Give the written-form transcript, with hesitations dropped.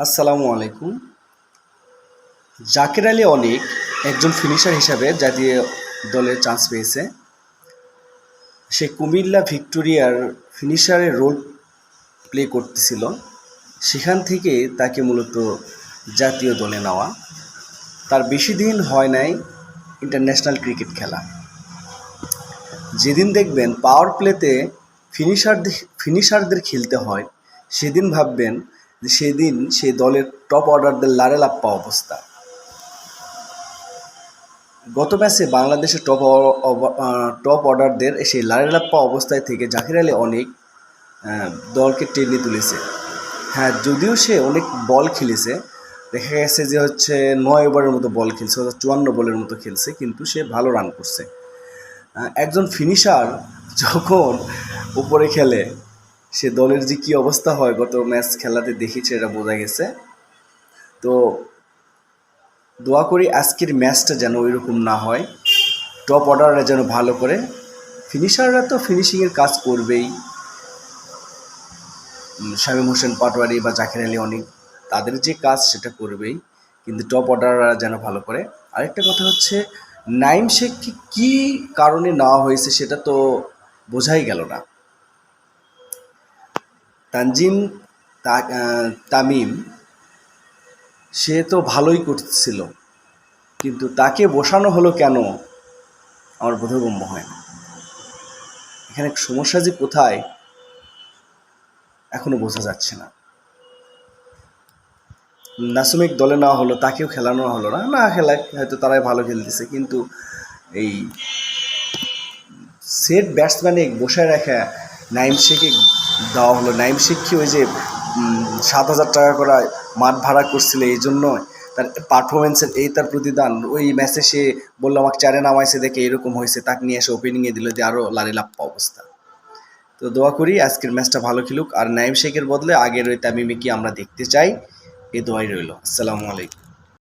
আসসালামু আলাইকুম। জাকের আলী অনিক একজন ফিনিশার হিসাবে জাতীয় দলে চান্স পেয়েছে। সে কুমিল্লা ভিক্টোরিয়ার ফিনিশারের রোল প্লে করতেছিল, সেখান থেকে তাকে মূলত জাতীয় দলে নেওয়া। তার বেশি দিন হয় নাই ইন্টারন্যাশনাল ক্রিকেট খেলা। যেদিন দেখবেন পাওয়ার প্লেতে ফিনিশারদের খেলতে হয়, সেদিন ভাববেন যে সেদিন সেই দলের টপ অর্ডারদের লারেলাপ্পা অবস্থা। গত ম্যাচে বাংলাদেশের টপ অর্ডারদের সেই লারেলাপ্পা অবস্থায় থেকে জাকির আলী অনেক দলকে টেনে তুলেছে। হ্যাঁ, যদিও সে অনেক বল খেলেছে, দেখা গেছে যে 9 ওভারের মতো বল খেলছে, 54 বলের মতো খেলছে, কিন্তু সে ভালো রান করছে। একজন ফিনিশার যখন উপরে খেলে, সে দলের যে কী অবস্থা হয় গত ম্যাচ খেলাতে দেখেছে, এটা বোঝা গেছে। তো দোয়া করি আজকের ম্যাচটা যেন ওই রকম না হয়, টপ অর্ডাররা যেন ভালো করে, ফিনিশাররা তো ফিনিশিংয়ের কাজ করবেই, শামীম হোসেন পাটোয়ারি বা জাকির আলী অনিক তাদের যে কাজ সেটা করবেই, কিন্তু টপ অর্ডাররা যেন ভালো করে। আরেকটা কথা হচ্ছে, নাইম শেখকে কী কারণে নেওয়া হয়েছে সেটা তো বোঝাই গেল না। তানজিম তামিম সে তো ভালোই করছিল, কিন্তু তাকে বসানো হলো কেন আমার বোধগম্য হয় না। এখানে সমস্যা যে কোথায় এখনো বোঝা যাচ্ছে না। নাসুমিক দলে নেওয়া হলো, তাকেও খেলানো হলো না, না খেলায় হয়তো তারাই ভালো খেলতেছে, কিন্তু এই সেট ব্যাটসম্যানে বসায় রাখা নাইম শেখকে দেওয়া হলো। নাইম শেখ কি ওই যে 7,000 টাকা করে মাঠ ভাড়া করছিল, এই জন্য তার পারফরমেন্সের এই তার প্রতিদান? ওই ম্যাচে সে বললো আমাকে চারে নামাইছে দেখে এরকম হয়েছে, তাকে নিয়ে এসে ওপেনিংয়ে দিল, যে আরও লারিলাপ্পা অবস্থা। তো দোয়া করি আজকের ম্যাচটা ভালো খেলুক, আর নাইম শেখের বদলে আগের ওই তামিমে কি আমরা দেখতে চাই, এই দোয়াই রইল। আসসালামু আলাইকুম।